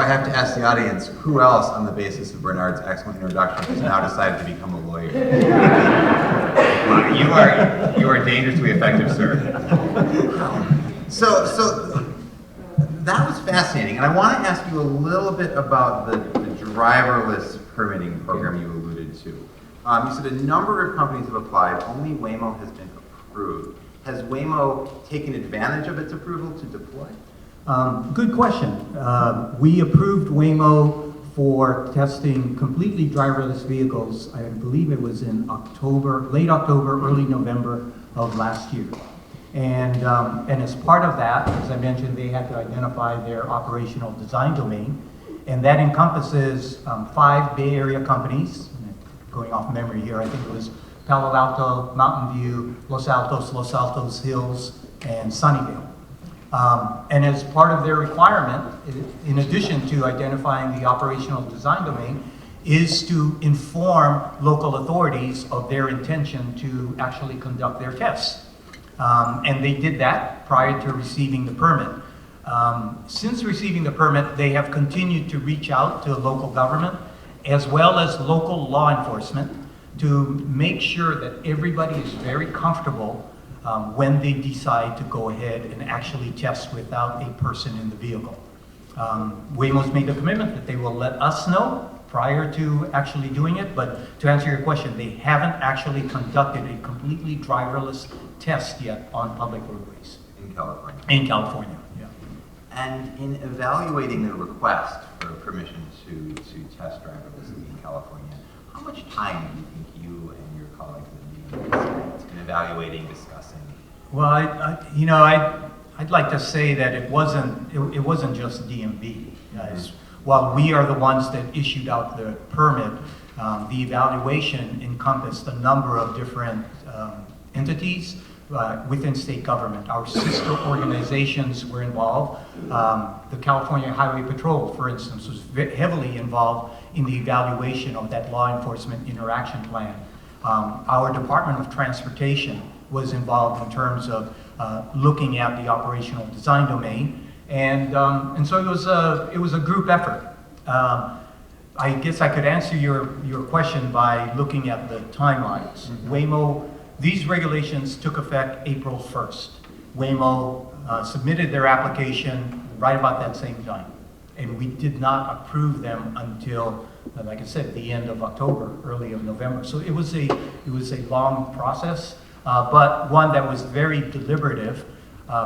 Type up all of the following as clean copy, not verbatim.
I have to ask the audience, who else, on the basis of Bernard's excellent introduction, has now decided to become a lawyer? Wow, you are dangerously effective, sir. So that was fascinating, and I want to ask you a little bit about the driverless permitting program you alluded to. You said a number of companies have applied, only Waymo has been approved. Has Waymo taken advantage of its approval to deploy? Good question. We approved Waymo for testing completely driverless vehicles. I believe it was in October, late October, early November of last year. And as part of that, as I mentioned, they had to identify their operational design domain. And that encompasses 5 Bay Area companies. Going off memory here, I think it was Palo Alto, Mountain View, Los Altos Hills, and Sunnyvale. And as part of their requirement, in addition to identifying the operational design domain, is to inform local authorities of their intention to actually conduct their tests. And they did that prior to receiving the permit. Since receiving the permit, they have continued to reach out to local government as well as local law enforcement to make sure that everybody is very comfortable when they decide to go ahead and actually test without a person in the vehicle. Waymo's made a commitment that they will let us know prior to actually doing it, but to answer your question, they haven't actually conducted a completely driverless test yet on public roadways. In California? In California, yeah. And in evaluating the request for permission to test driverlessly in California, how much time do you think you and your colleagues have been in evaluating, discussing? Well, I'd like to say that it wasn't just DMV, guys. While we are the ones that issued out the permit, the evaluation encompassed a number of different entities within state government. Our sister organizations were involved. The California Highway Patrol, for instance, was heavily involved in the evaluation of that law enforcement interaction plan. Our Department of Transportation was involved in terms of looking at the operational design domain, and so it was a group effort. I guess I could answer your question by looking at the timelines. Waymo, these regulations took effect April 1st. Waymo submitted their application right about that same time, and we did not approve them until, like I said, the end of October, early of November. So it was a long process, but one that was very deliberative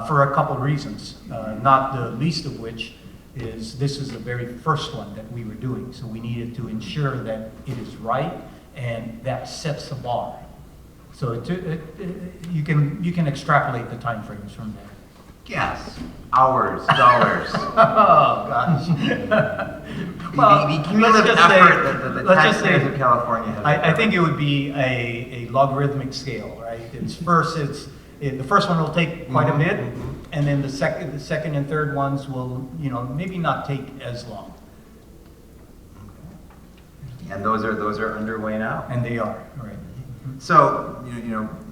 for a couple reasons, not the least of which is this is the very first one that we were doing. So we needed to ensure that it is right and that sets the bar. So you can extrapolate the time frames from there. Yes, hours, dollars. Oh gosh. Well, the cumulative effort that the taxpayers of California have. I think it would be a logarithmic scale, right? The first one will take quite a bit, and then the second and third ones will, maybe not take as long. And those are underway now. And they are, right. So,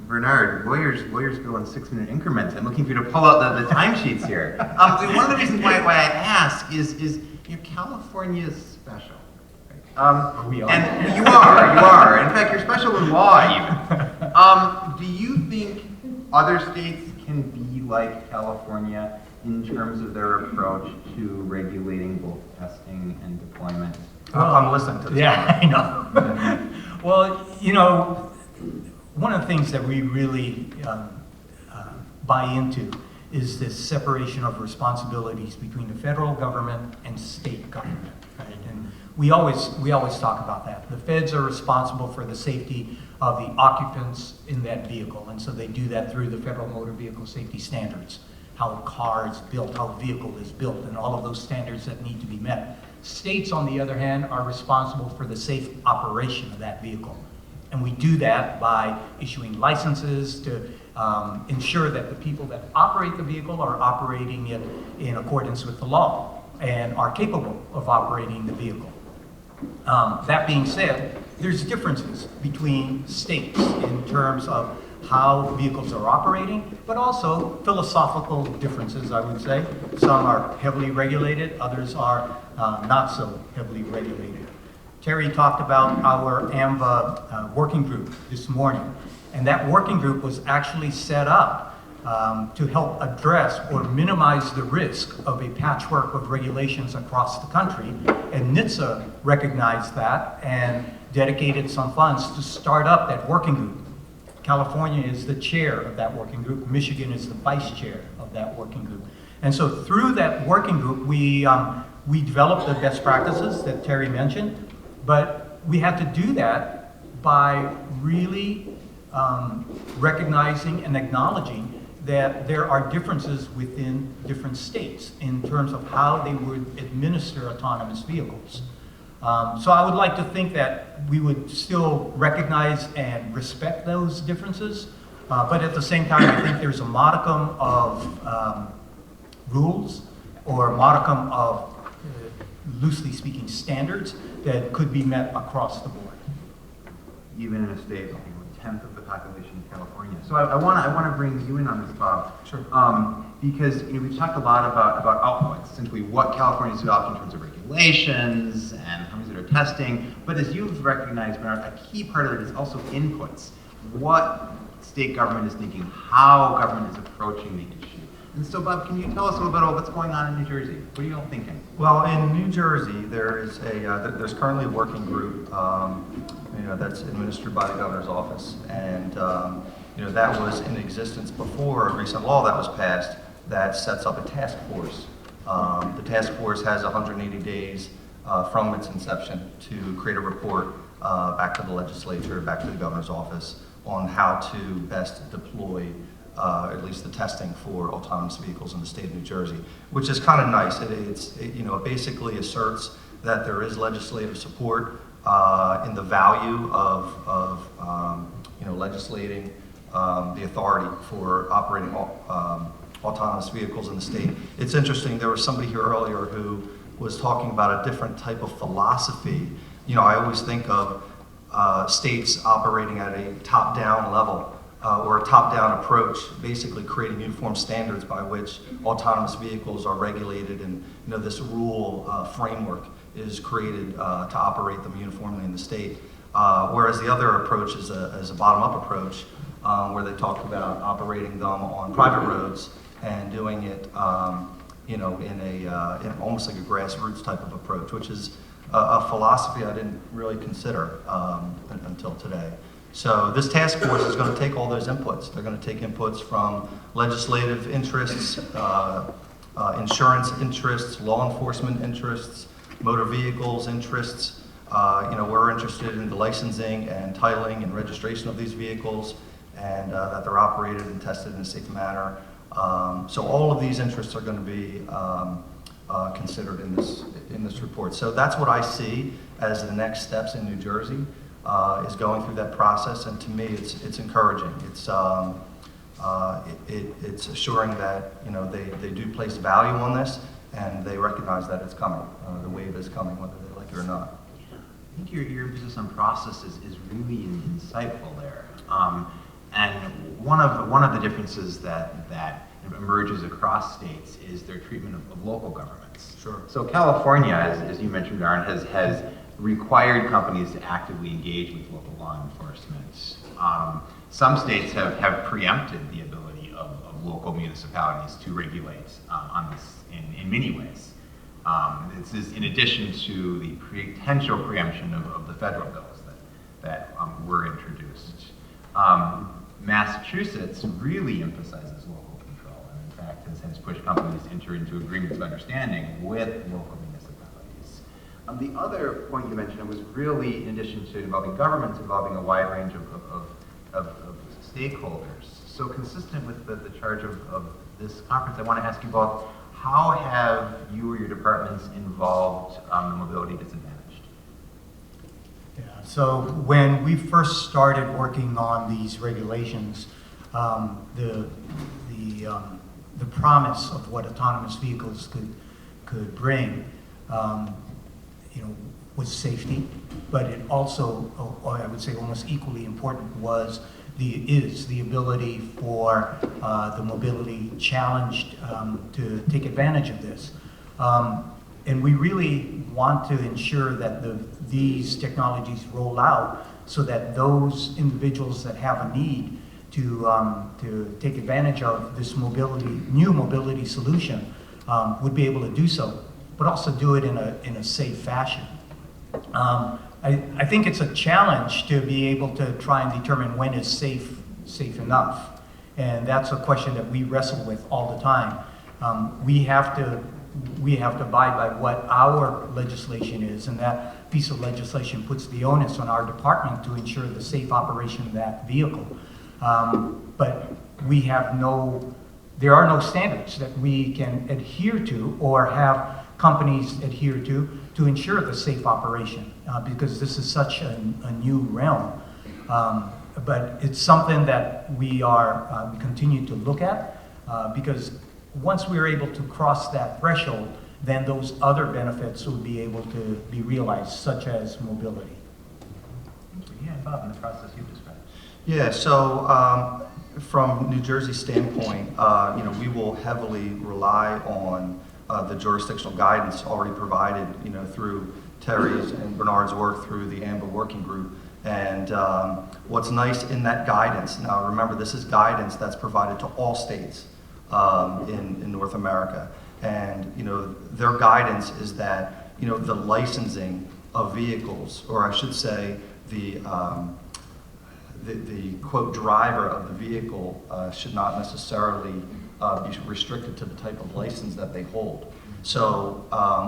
Bernard, lawyers go in 6-minute increments. I'm looking for you to pull out the timesheets here. One of the reasons why I ask is California is special. Right? We are. And you are. In fact, you're special in law even. Do you think other states can be like California in terms of their approach to regulating both testing and deployment? I'm listening to this. Yeah, I know. Well, one of the things that we really buy into is this separation of responsibilities between the federal government and state government, right? And we always talk about that. The feds are responsible for the safety of the occupants in that vehicle, and so they do that through the Federal Motor Vehicle Safety Standards, how a car is built, how a vehicle is built, and all of those standards that need to be met. States, on the other hand, are responsible for the safe operation of that vehicle. And we do that by issuing licenses to ensure that the people that operate the vehicle are operating it in accordance with the law and are capable of operating the vehicle. That being said, there's differences between states in terms of how vehicles are operating, but also philosophical differences, I would say. Some are heavily regulated, others are not so heavily regulated. Terry talked about our AMVA working group this morning, and that working group was actually set up to help address or minimize the risk of a patchwork of regulations across the country. And NHTSA recognized that and dedicated some funds to start up that working group. California is the chair of that working group. Michigan is the vice chair of that working group. And so through that working group, we developed the best practices that Terry mentioned, but we had to do that by really recognizing and acknowledging that there are differences within different states in terms of how they would administer autonomous vehicles. So I would like to think that we would still recognize and respect those differences, but at the same time, I think there's a modicum of rules or a modicum of, loosely speaking, standards that could be met across the board. Even in a state like a tenth of the population of California. So I want to bring you in on this, Bob. Sure. Because we've talked a lot about outputs, simply what California's developed in terms of regulations and how many that are testing. But as you've recognized, Bernard, a key part of it is also inputs. What state government is thinking, how government is approaching the issue. And so, Bob, can you tell us a little bit about what's going on in New Jersey? What are you all thinking? Well, in New Jersey, there's currently a working group, that's administered by the governor's office, and that was in existence before a recent law that was passed that sets up a task force. The task force has 180 days from its inception to create a report back to the legislature, back to the governor's office, on how to best deploy at least the testing for autonomous vehicles in the state of New Jersey, which is kind of nice. It basically asserts that there is legislative support in the value of legislating the authority for operating autonomous vehicles in the state. It's interesting, there was somebody here earlier who was talking about a different type of philosophy. I always think of states operating at a top-down level or a top-down approach, basically creating uniform standards by which autonomous vehicles are regulated, and this rule framework is created to operate them uniformly in the state. Whereas the other approach is a bottom-up approach, where they talk about operating them on private roads and doing it, in almost like a grassroots type of approach, which is a philosophy I didn't really consider until today. So this task force is going to take all those inputs. They're going to take inputs from legislative interests, insurance interests, law enforcement interests, motor vehicles interests. We're interested in the licensing and titling and registration of these vehicles, and that they're operated and tested in a safe manner. So all of these interests are going to be considered in this report. So that's what I see as the next steps in New Jersey, is going through that process, and to me, it's encouraging. It's assuring that they do place value on this, and they recognize that it's coming. The wave is coming, whether they like it or not. I think your emphasis on process is really insightful there. And one of the differences that emerges across states is their treatment of local governments. Sure. So California, as you mentioned, Bernard, has required companies to actively engage with local law enforcement. Some states have preempted the ability of local municipalities to regulate on this in many ways. This is in addition to the potential preemption of the federal bills that were introduced. Massachusetts really emphasizes local control, and in fact has pushed companies to enter into agreements of understanding with local municipalities. The other point you mentioned was really, in addition to involving governments, involving a wide range of stakeholders. So consistent with the charge of this conference, I want to ask you both, how have you or your departments involved the mobility disadvantaged? Yeah, so when we first started working on these regulations, the promise of what autonomous vehicles could bring, was safety, but it also, I would say almost equally important, was the ability for the mobility challenged to take advantage of this. And we really want to ensure that these technologies roll out so that those individuals that have a need to take advantage of this new mobility solution would be able to do so, but also do it in a safe fashion. I think it's a challenge to be able to try and determine when is safe enough, and that's a question that we wrestle with all the time. We have to abide by what our legislation is, and that piece of legislation puts the onus on our department to ensure the safe operation of that vehicle. But there are no standards that we can adhere to or have companies adhere to ensure the safe operation, because this is such a new realm. But it's something that we continue to look at, because once we're able to cross that threshold, then those other benefits will be able to be realized, such as mobility. Yeah, Bob, in the process you described. Yeah, so from New Jersey's standpoint, we will heavily rely on the jurisdictional guidance already provided, through Terry's and Bernard's work through the AMBA working group. And what's nice in that guidance, now remember, this is guidance that's provided to all states in North America. And, their guidance is that, the licensing of vehicles, or I should say the quote driver of the vehicle should not necessarily be restricted to the type of license that they hold. So,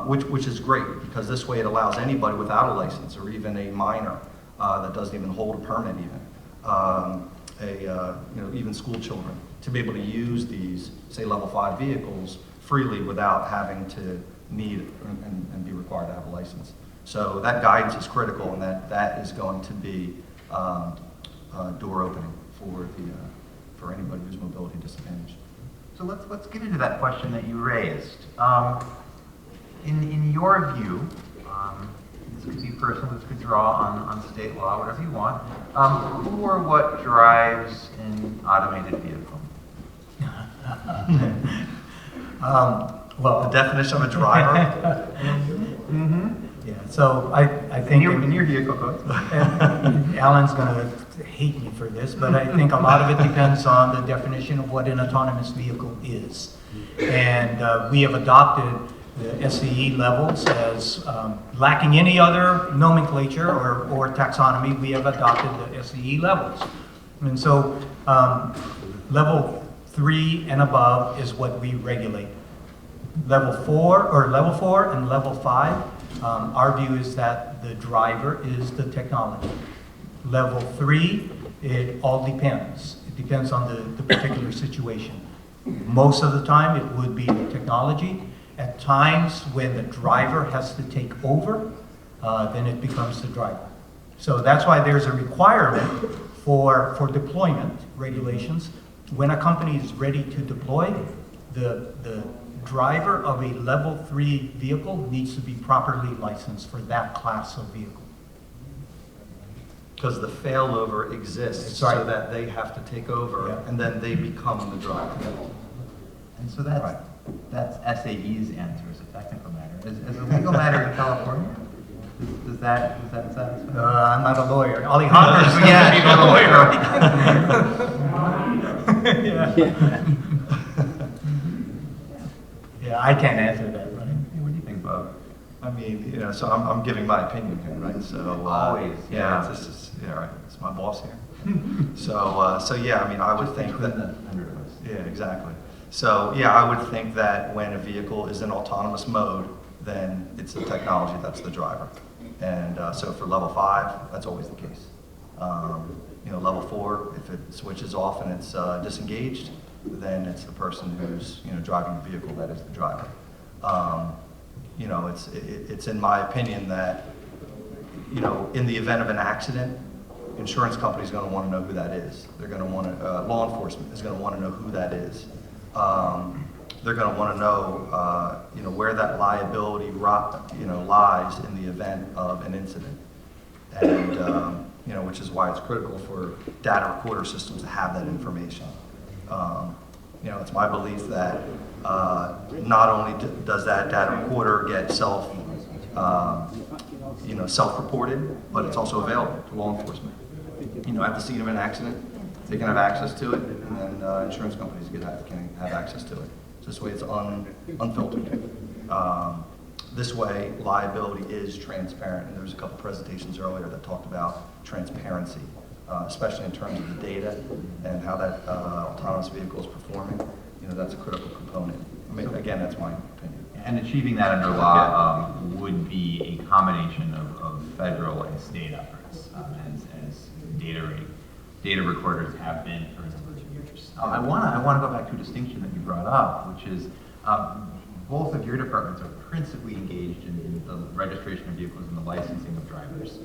which is great, because this way it allows anybody without a license, or even a minor that doesn't even hold a permit, even school children, to be able to use these, say, level 5 vehicles freely without having to need and be required to have a license. So that guidance is critical, and that is going to be door opening for anybody who's mobility disadvantaged. So let's get into that question that you raised. In your view, this could be personal, this could draw on state law, whatever you want. Who or what drives an automated vehicle? Well, The definition of a driver? yeah. So I think In your vehicle code. and Alan's going to hate me for this, but I think a lot of it depends on the definition of what an autonomous vehicle is. And we have adopted the SAE levels as lacking any other nomenclature or taxonomy. We have adopted the SAE levels. And so level 3 and above is what we regulate. Level 4 and level 5, our view is that the driver is the technology. Level 3, it all depends. It depends on the particular situation. Most of the time, it would be the technology. At times, when the driver has to take over, then it becomes the driver. So that's why there's a requirement for deployment regulations. When a company is ready to deploy, the driver of a level 3 vehicle needs to be properly licensed for that class of vehicle. Because the failover exists Right. so that they have to take over, Yeah. and then they become the driver. And so that's SAE's answer as a technical matter. As a legal matter in California, does that satisfy? I'm not a lawyer. Alejandro's going to be the lawyer. Yeah. Yeah, I can't answer that, right? What do you think, Bob? I mean, so I'm giving my opinion here, right? So Always, yeah. This is right. It's my boss here. So yeah, I mean, I would think that. Yeah, exactly. So yeah, I would think that when a vehicle is in autonomous mode, then it's the technology that's the driver. And so for level 5, that's always the case. Level 4, if it switches off and it's disengaged, then it's the person who's driving the vehicle that is the driver. It's in my opinion that in the event of an accident, insurance company's going to want to know who that is. They're going to want to law enforcement is going to want to know who that is. They're going to want to know where that liability lies in the event of an incident. And which is why it's critical for data recorder systems to have that information. It's my belief that not only does that data recorder get self-reported, but it's also available to law enforcement. At the scene of an accident, they can have access to it, and then insurance companies can have access to it. So this way it's unfiltered. This way, liability is transparent, and there was a couple presentations earlier that talked about transparency, especially in terms of the data and how that autonomous vehicle is performing. That's a critical component. Again, that's my opinion. And achieving that under law would be a combination of federal and state efforts, as data recorders have been for a number of years. I want to go back to a distinction that you brought up, which is both of your departments are principally engaged in the registration of vehicles and the licensing of drivers,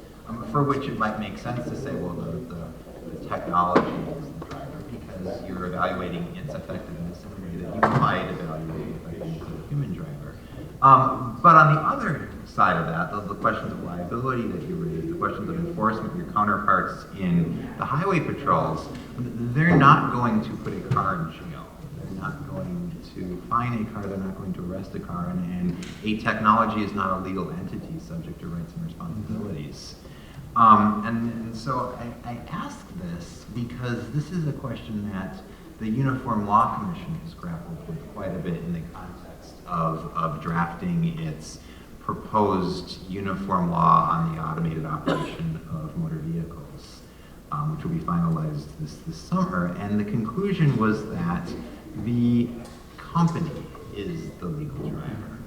for which it might make sense to say, well, the technology is the driver because you're evaluating its effectiveness in a way that you might evaluate the effectiveness of a human driver. But on the other side of that, the questions of liability that you raised, the questions of enforcement, your counterparts in the highway patrols, they're not going to put a car in jail. They're not going to fine a car, they're not going to arrest a car, and a technology is not a legal entity subject to rights and responsibilities. And so I ask this because this is a question that the Uniform Law Commission has grappled with quite a bit in the context of drafting its proposed uniform law on the automated operation of motor vehicles, which will be finalized this summer. And the conclusion was that the company is the legal driver,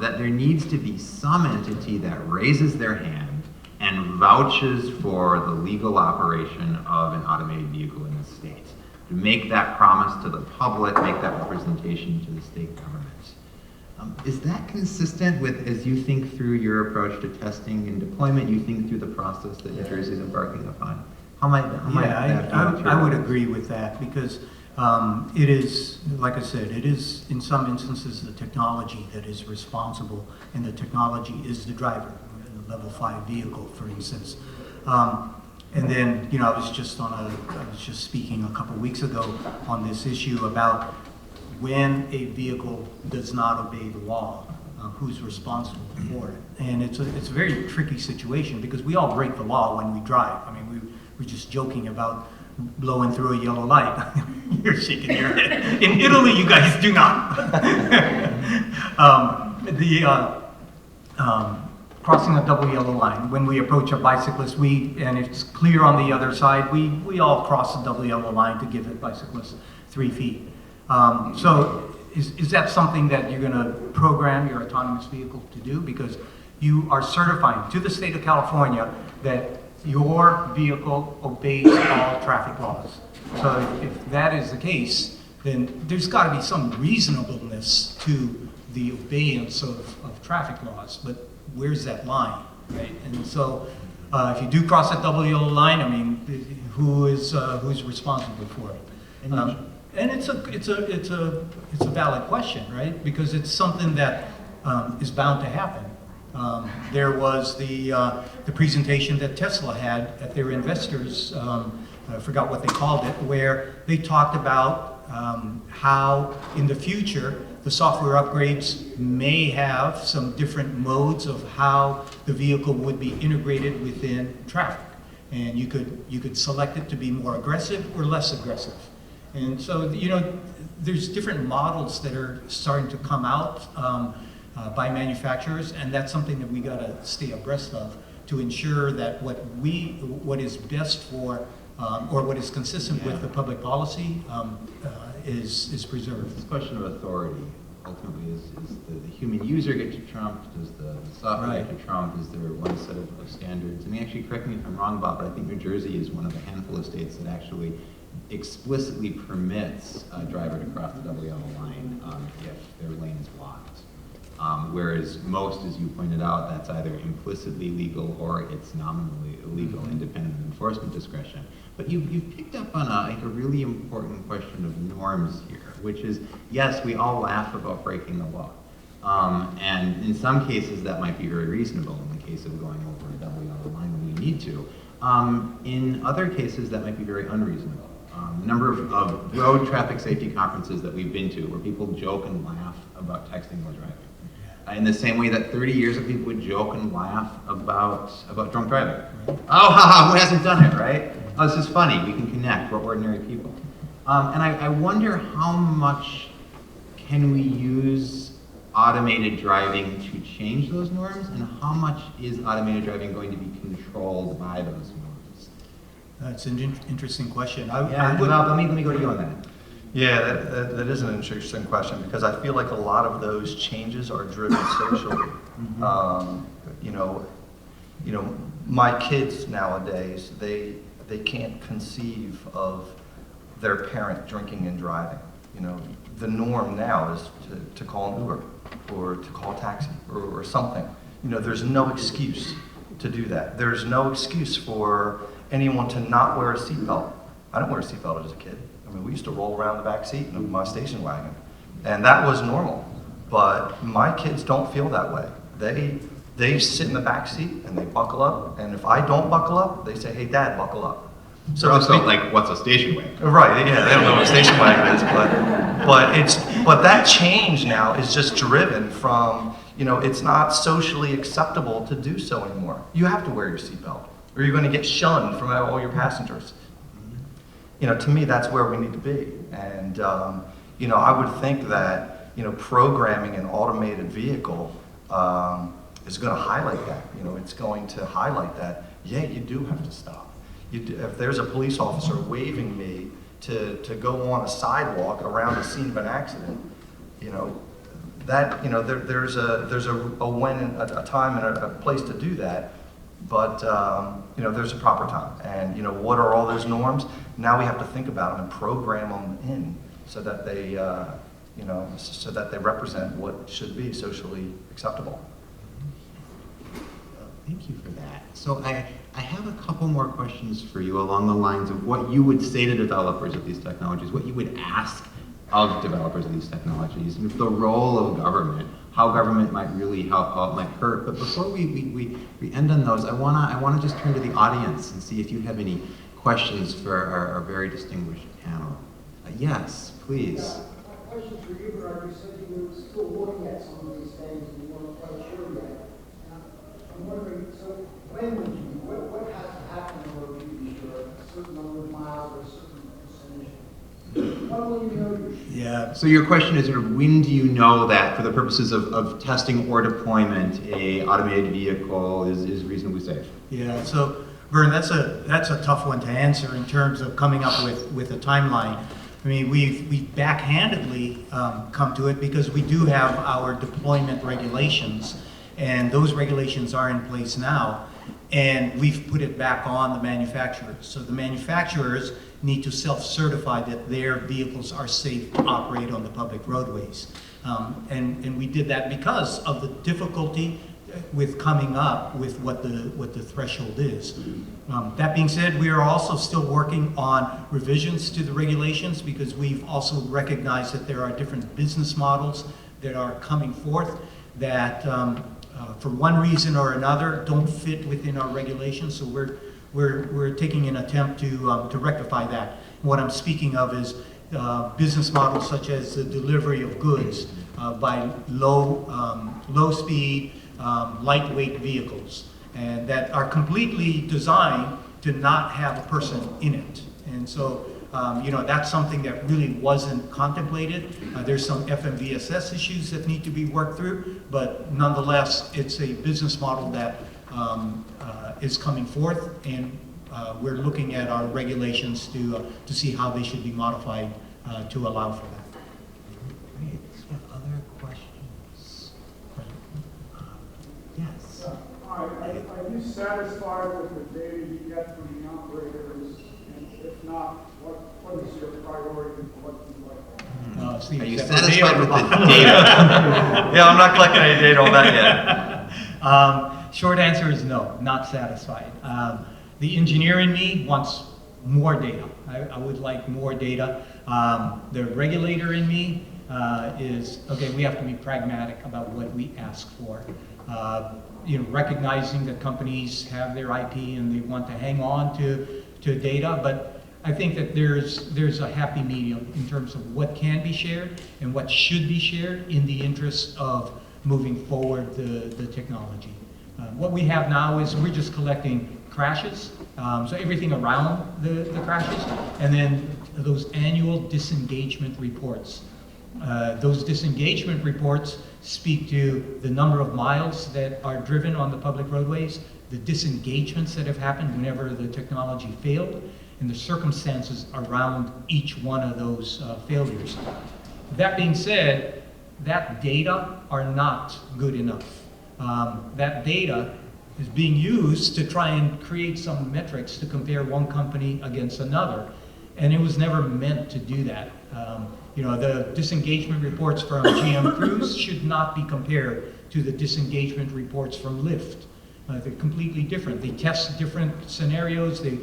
that there needs to be some entity that raises their hand and vouches for the legal operation of an automated vehicle in the state. To make that promise to the public, make that representation to the state government. Is that consistent with, as you think through your approach to testing and deployment, you think through the process that New Jersey is embarking upon? How might that I would agree with that because it is, like I said, it is in some instances the technology that is responsible, and the technology is the driver. A level 5 vehicle, for instance. And then, I was just speaking a couple weeks ago on this issue about when a vehicle does not obey the law, who's responsible for it. And it's a very tricky situation because we all break the law when we drive. I mean, we're just joking about blowing through a yellow light. You're shaking your head. In Italy, you guys do not. Crossing a double yellow line. When we approach a bicyclist, and it's clear on the other side, we all cross the double yellow line to give a bicyclist 3 feet. So is that something that you're going to program your autonomous vehicle to do? Because you are certifying to the state of California that your vehicle obeys all traffic laws. So if that is the case, then there's got to be some reasonableness to the obeyance of traffic laws. But where's that line, right? And so, if you do cross that double yellow line, I mean, who's responsible for it? And it's a valid question, right? Because it's something that is bound to happen. There was the presentation that Tesla had at their investors. I forgot what they called it, where they talked about how in the future the software upgrades may have some different modes of how the vehicle would be integrated within traffic. And you could select it to be more aggressive or less aggressive. And so, there's different models that are starting to come out by manufacturers, and that's something that we got to stay abreast of to ensure that what is best for or what is consistent with the public policy is preserved. This question of authority ultimately is the human user get to trump? Does the software get to trump? Is there one set of standards? I mean, actually, correct me if I'm wrong, Bob, but I think New Jersey is one of a handful of states that actually explicitly permits a driver to cross the double yellow line if their lane is blocked. Whereas most, as you pointed out, that's either implicitly legal or it's nominally illegal, independent of enforcement discretion. But you've picked up on a really important question of norms here, which is, yes, we all laugh about breaking the law. And in some cases that might be very reasonable in the case of going over a double yellow line when we need to. In other cases, that might be very unreasonable. The number of road traffic safety conferences that we've been to where people joke and laugh about texting while driving. In the same way that 30 years ago people would joke and laugh about drunk driving. Oh, haha, who hasn't done it, right? Oh, this is funny, we can connect, we're ordinary people. And I wonder how much can we use automated driving to change those norms, and how much is automated driving going to be controlled by those norms? That's an interesting question. Let me go to you on that. Yeah, that is an interesting question, because I feel like a lot of those changes are driven socially. You know, my kids nowadays, they can't conceive of their parent drinking and driving. You know, the norm now is to call an Uber or to call a taxi or something. You know, there's no excuse to do that. There's no excuse for anyone to not wear a seatbelt. I didn't wear a seatbelt as a kid. I mean, we used to roll around the back seat of my station wagon, and that was normal. But my kids don't feel that way. They sit in the back seat and they buckle up, and if I don't buckle up, they say, "Hey, Dad, buckle up." So like, what's a station wagon? Right, yeah, they don't know what a station wagon is, but that change now is just driven from, you know, it's not socially acceptable to do so anymore. You have to wear your seatbelt, or you're going to get shunned from all your passengers. You know, to me, that's where we need to be. And, you know, I would think that, you know, programming an automated vehicle is going to highlight that. You know, it's going to highlight that, yeah, you do have to stop. If there's a police officer waving me to go on a sidewalk around the scene of an accident, you know, that, you know, there's a when and a time and a place to do that, but you know, there's a proper time. And, you know, what are all those norms? Now we have to think about them and program them in so that they you know, so that they represent what should be socially acceptable. Thank you for that. So I have a couple more questions for you along the lines of what you would say to developers of these technologies, what you would ask of developers of these technologies, and the role of government, how government might really help, how it might hurt. But before we end on those, I wanna just turn to the audience and see if you have any questions for our very distinguished panel. Yes, please. Yeah, my question for you, Bernard. You said you were still looking at some of these things and you weren't quite sure yet. I'm wondering, so when would you, what has to happen in order for you to be sure? A certain number of miles or a certain percentage? When will you know you're sure? Yeah. So your question is sort of, when do you know that for the purposes of testing or deployment, a automated vehicle is reasonably safe? Yeah, so Vern, that's a tough one to answer in terms of coming up with a timeline. I mean, we've backhandedly come to it because we do have our deployment regulations, and those regulations are in place now, and we've put it back on the manufacturers. So the manufacturers need to self-certify that their vehicles are safe to operate on the public roadways. And we did that because of the difficulty with coming up with what the threshold is. That being said, we are also still working on revisions to the regulations because we've also recognized that there are different business models that are coming forth that for one reason or another don't fit within our regulations. So we're taking an attempt to rectify that. What I'm speaking of is business models such as the delivery of goods by low speed, lightweight vehicles, and that are completely designed to not have a person in it. And so, you know, that's something that really wasn't contemplated. There's some FMVSS issues that need to be worked through, but nonetheless, it's a business model that is coming forth, and we're looking at our regulations to see how they should be modified to allow for that. Great. Other questions? Yes. Are you satisfied with the data you get from the operators? And if not, what is your priority for what you'd like to do? Are you satisfied with the data? Yeah, I'm not collecting any data on that yet. Short answer is no, not satisfied. The engineer in me wants more data. I would like more data. The regulator in me is, okay, we have to be pragmatic about what we ask for. recognizing that companies have their IP and they want to hang on to data, but I think that there's a happy medium in terms of what can be shared and what should be shared in the interest of moving forward the technology. What we have now is we're just collecting crashes, so everything around the crashes, and then those annual disengagement reports. Those disengagement reports speak to the number of miles that are driven on the public roadways, the disengagements that have happened whenever the technology failed, and the circumstances around each one of those failures. That being said, that data are not good enough. That data is being used to try and create some metrics to compare one company against another, and it was never meant to do that. The disengagement reports from GM Cruise should not be compared to the disengagement reports from Lyft. They're completely different. They test different scenarios. You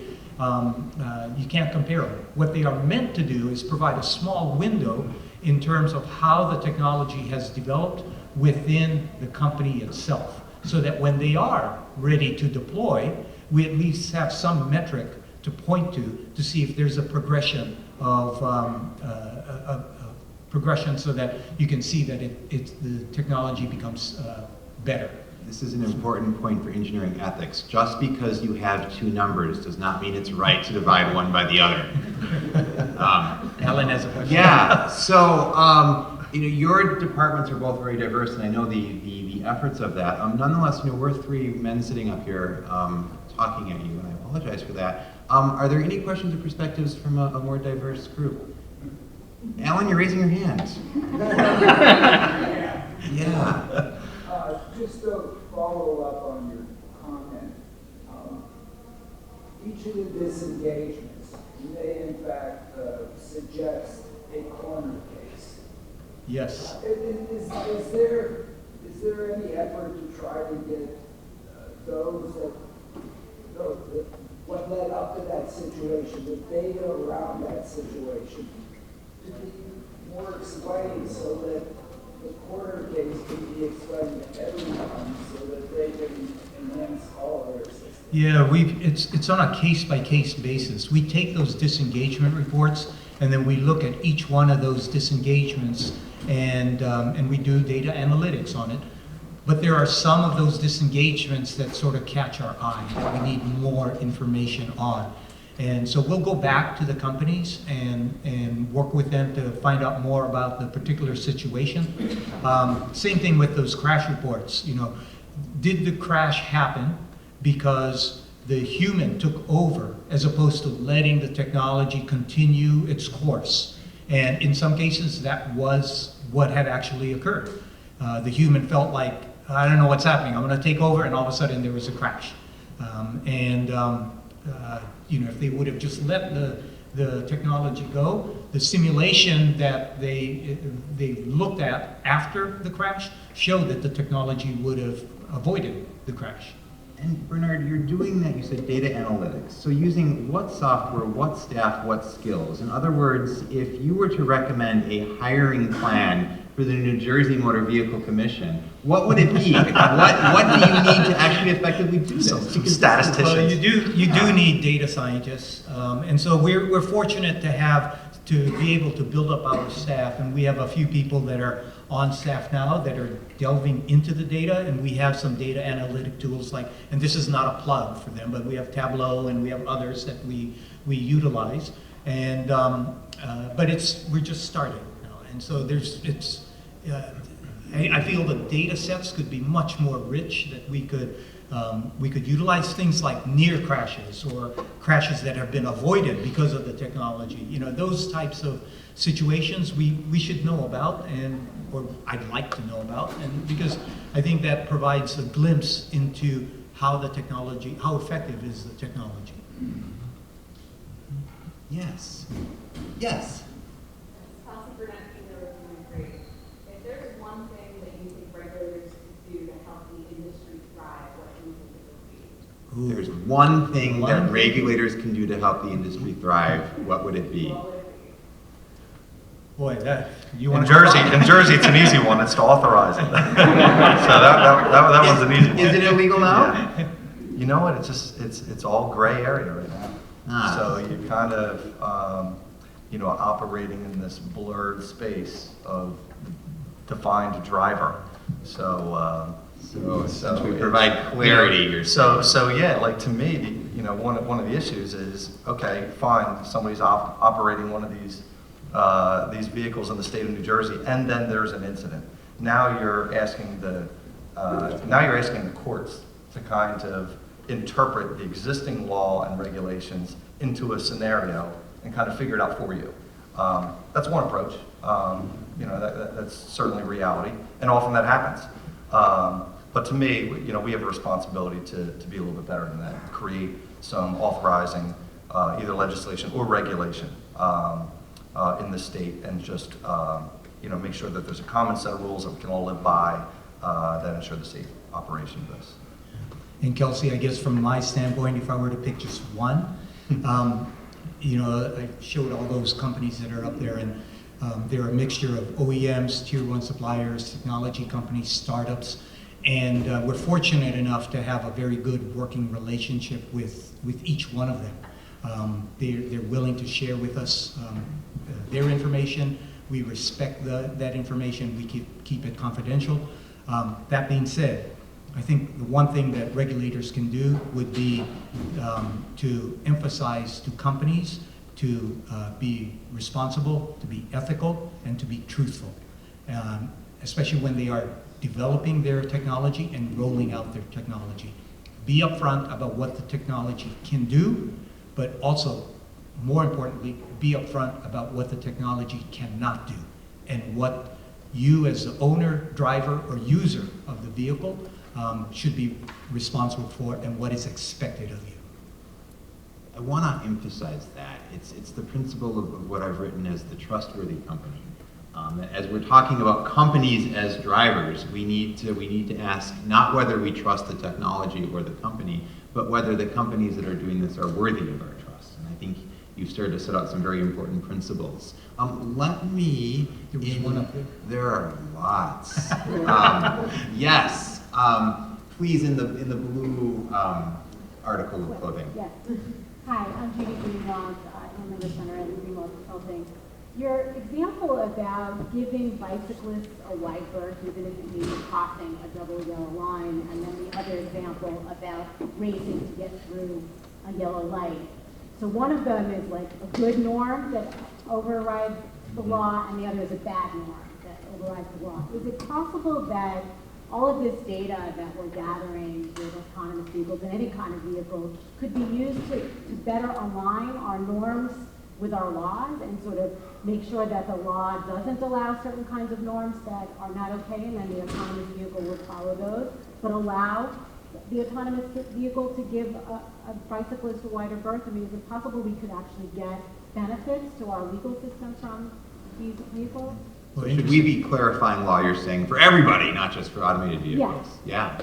can't compare them. What they are meant to do is provide a small window in terms of how the technology has developed within the company itself, so that when they are ready to deploy, we at least have some metric to point to see if there's a progression of progression, so that you can see that the technology becomes better. This is an important point for engineering ethics. Just because you have two numbers does not mean it's right to divide one by the other. Alan has a question. Yeah, so your departments are both very diverse, and I know the efforts of that. Nonetheless, we're three men sitting up here talking at you, and I apologize for that. Are there any questions or perspectives from a more diverse group? Alan, you're raising your hand. Yeah. Just to follow up on your comment, each of the disengagements may in fact suggest a corner case. Yes. Is there any effort to try to get what led up to that situation, the data around that situation, to be more explained, so that the corner case can be explained to everyone, so that they can enhance all their systems? Yeah, it's on a case-by-case basis. We take those disengagement reports, and then we look at each one of those disengagements, and we do data analytics on it. But there are some of those disengagements that sort of catch our eye, that we need more information on. And so we'll go back to the companies and work with them to find out more about the particular situation. Same thing with those crash reports. Did the crash happen because the human took over, as opposed to letting the technology continue its course? And in some cases, that was what had actually occurred. The human felt like, I don't know what's happening, I'm going to take over, and all of a sudden there was a crash. If they would have just let the technology go, the simulation that they looked at after the crash showed that the technology would have avoided the crash. And Bernard, you're doing that, you said data analytics. So using what software, what staff, what skills? In other words, if you were to recommend a hiring plan for the New Jersey Motor Vehicle Commission, what would it be? What do you need to actually effectively do this? Statisticians. Well, you do need data scientists, and so we're fortunate to be able to build up our staff, and we have a few people that are on staff now that are delving into the data, and we have some data analytic tools and this is not a plug for them, but we have Tableau and we have others that we utilize, and but we're just starting now, and so I feel the data sets could be much more rich, that we could utilize things like near crashes or crashes that have been avoided because of the technology. Those types of situations we should know about, or I'd like to know about, and because I think that provides a glimpse into how effective is the technology. Yes. Yes. Policy Bernard Soriano. If there's one thing that you think regulators could do to help the industry thrive, what do you think it would be? There's one thing that regulators can do to help the industry thrive. What would it be? What would it Boy, you In want Jersey, it's an easy one. It's to authorize it. So that one's an easy one. Is it illegal now? Yeah. You know what? It's all gray area right now. Ah. So you're kind of operating in this blurred space of defined driver. So essentially provide clarity. You're so yeah, like to me, one of the issues is, okay, fine, somebody's operating one of these vehicles in the state of New Jersey, and then there's an incident. Now you're asking the courts to kind of interpret the existing law and regulations into a scenario and kind of figure it out for you. That's one approach. That's certainly reality, and often that happens. But to me, we have a responsibility to be a little bit better than that, create some authorizing either legislation or regulation in the state, and just make sure that there's a common set of rules that we can all live by that ensure the safe operation of this. And Kelsey, I guess from my standpoint, if I were to pick just one, I showed all those companies that are up there, and they're a mixture of OEMs, tier one suppliers, technology companies, startups, and we're fortunate enough to have a very good working relationship with each one of them. They're willing to share with us their information. We respect that information. We keep it confidential. That being said, I think the one thing that regulators can do would be to emphasize to companies to be responsible, to be ethical, and to be truthful, especially when they are developing their technology and rolling out their technology. Be upfront about what the technology can do, but also, more importantly, be upfront about what the technology cannot do, and what you as the owner, driver, or user of the vehicle should be responsible for, and what is expected of you. I want to emphasize that. It's the principle of what I've written as the trustworthy company. As we're talking about companies as drivers, we need to ask not whether we trust the technology or the company, but whether the companies that are doing this are worthy of our trust. And I think you've started to set out some very important principles. Let me... There was one up there. There are lots. Yes. Please, in the blue article of clothing. Yes. Hi, I'm Judy Greenwald, Inland Center at Remote Consulting. Your example about giving bicyclists a wide berth, even if it means crossing a double yellow line, and then the other example about racing to get through a yellow light. So one of them is like a good norm that overrides the law, and the other is a bad norm that overrides the law. Is it possible that all of this data that we're gathering with autonomous vehicles and any kind of vehicle could be used to better align our norms with our laws and sort of make sure that the law doesn't allow certain kinds of norms that are not okay, and then the autonomous vehicle will follow those, but allow the autonomous vehicle to give a bicyclist a wider berth? I mean, is it possible we could actually get benefits to our legal system from these vehicles? So should we be clarifying law, you're saying, for everybody, not just for automated vehicles? Yes.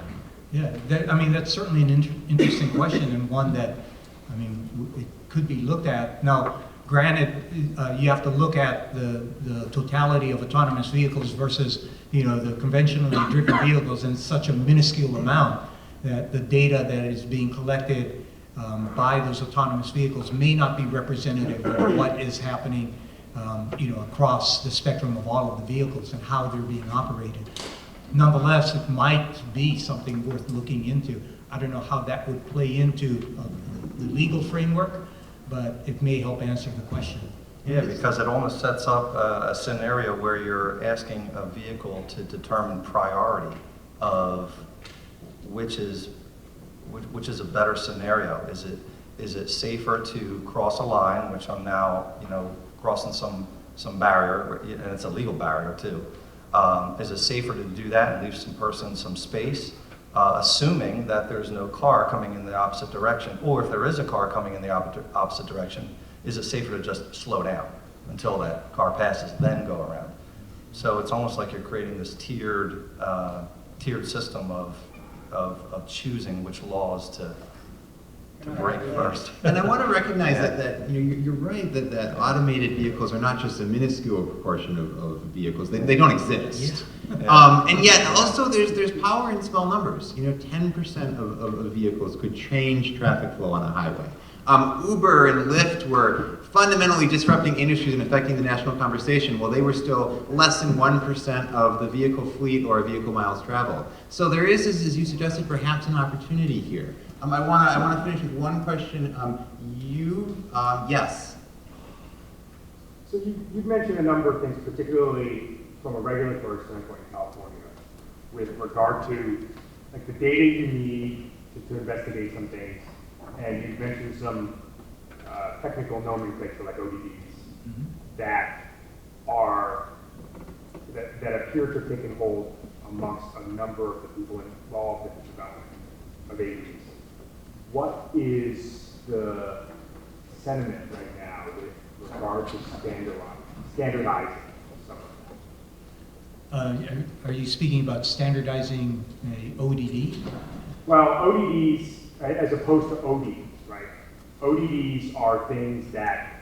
Yeah. Yeah, that's certainly an interesting question, and one that, it could be looked at. Now, granted, you have to look at the totality of autonomous vehicles versus, the conventionally driven vehicles, and it's such a minuscule amount that the data that is being collected by those autonomous vehicles may not be representative of what is happening across the spectrum of all of the vehicles and how they're being operated. Nonetheless, it might be something worth looking into. I don't know how that would play into the legal framework, but it may help answer the question. Yeah, because it almost sets up a scenario where you're asking a vehicle to determine priority of which is a better scenario. Is it safer to cross a line, which I'm now crossing some barrier, and it's a legal barrier too. Is it safer to do that and leave some person some space, assuming that there's no car coming in the opposite direction, or if there is a car coming in the opposite direction, is it safer to just slow down until that car passes, then go around? So it's almost like you're creating this tiered system of choosing which laws to to break first. And I want to recognize that you're right that automated vehicles are not just a minuscule proportion of vehicles. They don't exist. And yet also there's power in small numbers. 10% of vehicles could change traffic flow on a highway. Uber and Lyft were fundamentally disrupting industries and affecting the national conversation. Well, they were still less than 1% of the vehicle fleet or vehicle miles traveled. So there is, as you suggested, perhaps an opportunity here. I want to finish with one question. Yes. So you've mentioned a number of things, particularly from a regulatory standpoint in California, with regard to like the data you need to investigate some things, and you've mentioned some technical nomenclature like ODDs that appear to have taken hold amongst a number of the people involved in the development of ADs. What is the sentiment right now with regard to standardizing some of that? Are you speaking about standardizing a ODD? Well, ODDs as opposed to ODs, right? ODDs are things that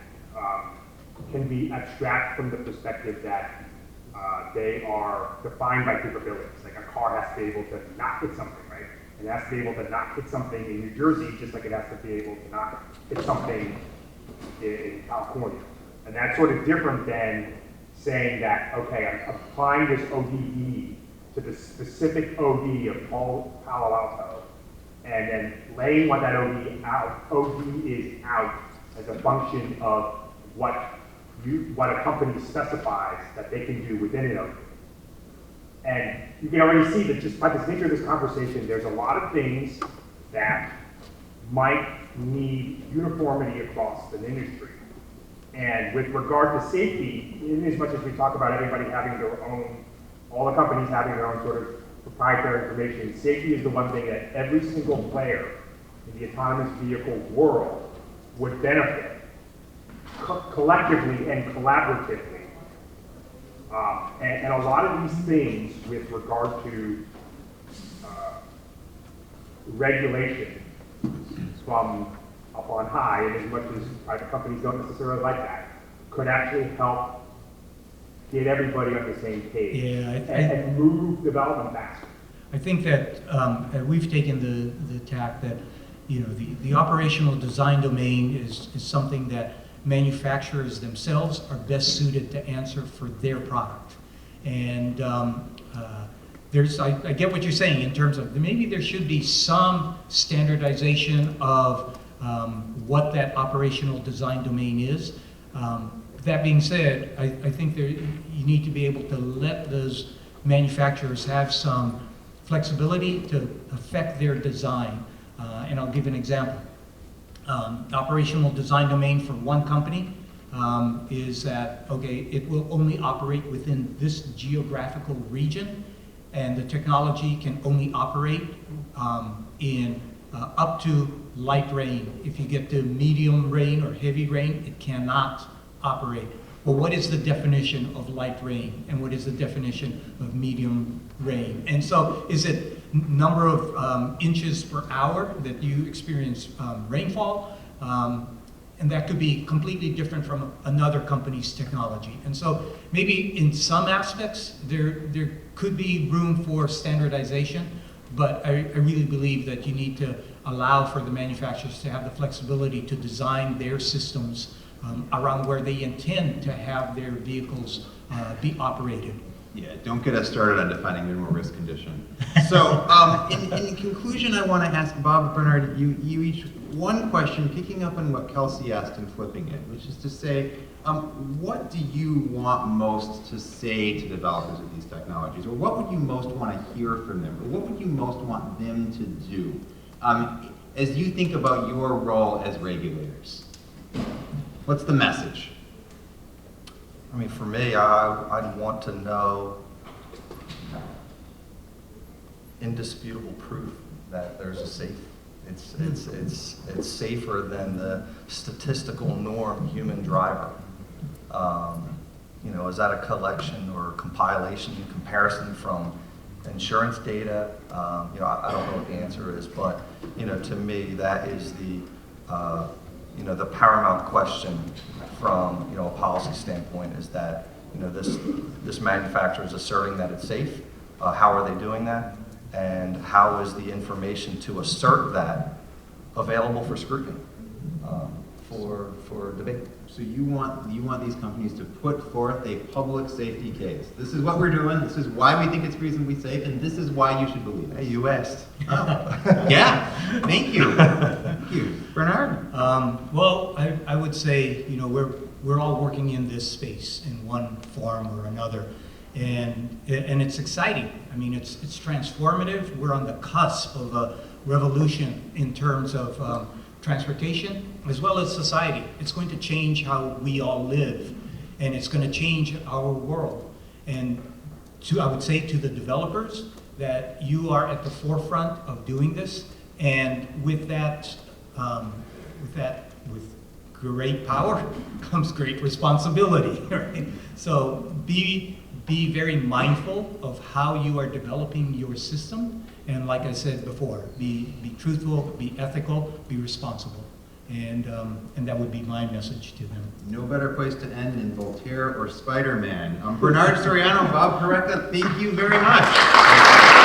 can be abstract from the perspective that they are defined by capabilities. Like a car has to be able to not hit something, right? It has to be able to not hit something in New Jersey, just like it has to be able to not hit something in California. And that's sort of different than saying that, okay, I'm applying this ODD to the specific OD of Palo Alto, and then laying what that OD is out as a function of what a company specifies that they can do within an OD. And you can already see that just by the nature of this conversation, there's a lot of things that might need uniformity across an industry. And with regard to safety, in as much as we talk about everybody having their own, all the companies having their own sort of proprietary information, safety is the one thing that every single player in the autonomous vehicle world would benefit collectively and collaboratively. And a lot of these things with regard to regulation from up on high, and as much as private companies don't necessarily like that, could actually help get everybody on the same page and move development faster. I think that we've taken the tack that the operational design domain is something that manufacturers themselves are best suited to answer for their product. And I get what you're saying in terms of maybe there should be some standardization of what that operational design domain is. That being said, I think you need to be able to let those manufacturers have some flexibility to affect their design. And I'll give an example. Operational design domain for one company is that, okay, it will only operate within this geographical region, and the technology can only operate in up to light rain. If you get to medium rain or heavy rain, it cannot operate. Well, what is the definition of light rain, and what is the definition of medium rain? And so is it number of inches per hour that you experience rainfall? And that could be completely different from another company's technology. And so maybe in some aspects, there could be room for standardization, but I really believe that you need to allow for the manufacturers to have the flexibility to design their systems around where they intend to have their vehicles be operated. Yeah, don't get us started on defining minimal risk condition. So, in conclusion, I want to ask Bob, Bernard, you each one question, picking up on what Kelsey asked and flipping it, which is to say, what do you want most to say to developers of these technologies? Or what would you most want to hear from them? Or what would you most want them to do as you think about your role as regulators? What's the message? I mean, for me, I'd want to know indisputable proof that there's a safe. It's safer than the statistical norm human driver. Is that a collection or compilation, comparison from insurance data? I don't know what the answer is, but, to me, that is the, the paramount question from, a policy standpoint is that, this manufacturer is asserting that it's safe. How are they doing that? And how is the information to assert that available for scrutiny, for debate? So you want these companies to put forth a public safety case. This is what we're doing. This is why we think it's reasonably safe, and this is why you should believe it. Hey, you asked. Oh. Yeah. Thank you. Thank you, Bernard. Well, I would say, we're all working in this space in one form or another, and it's exciting. I mean, it's transformative. We're on the cusp of a revolution in terms of transportation as well as society. It's going to change how we all live, and it's going to change our world. And I would say to the developers that you are at the forefront of doing this, and with great power comes great responsibility, right? So be very mindful of how you are developing your system, and like I said before, be truthful, be ethical, be responsible, and that would be my message to them. No better place to end than Voltaire or Spider-Man. Bernard Soriano, Bob Porreca, thank you very much.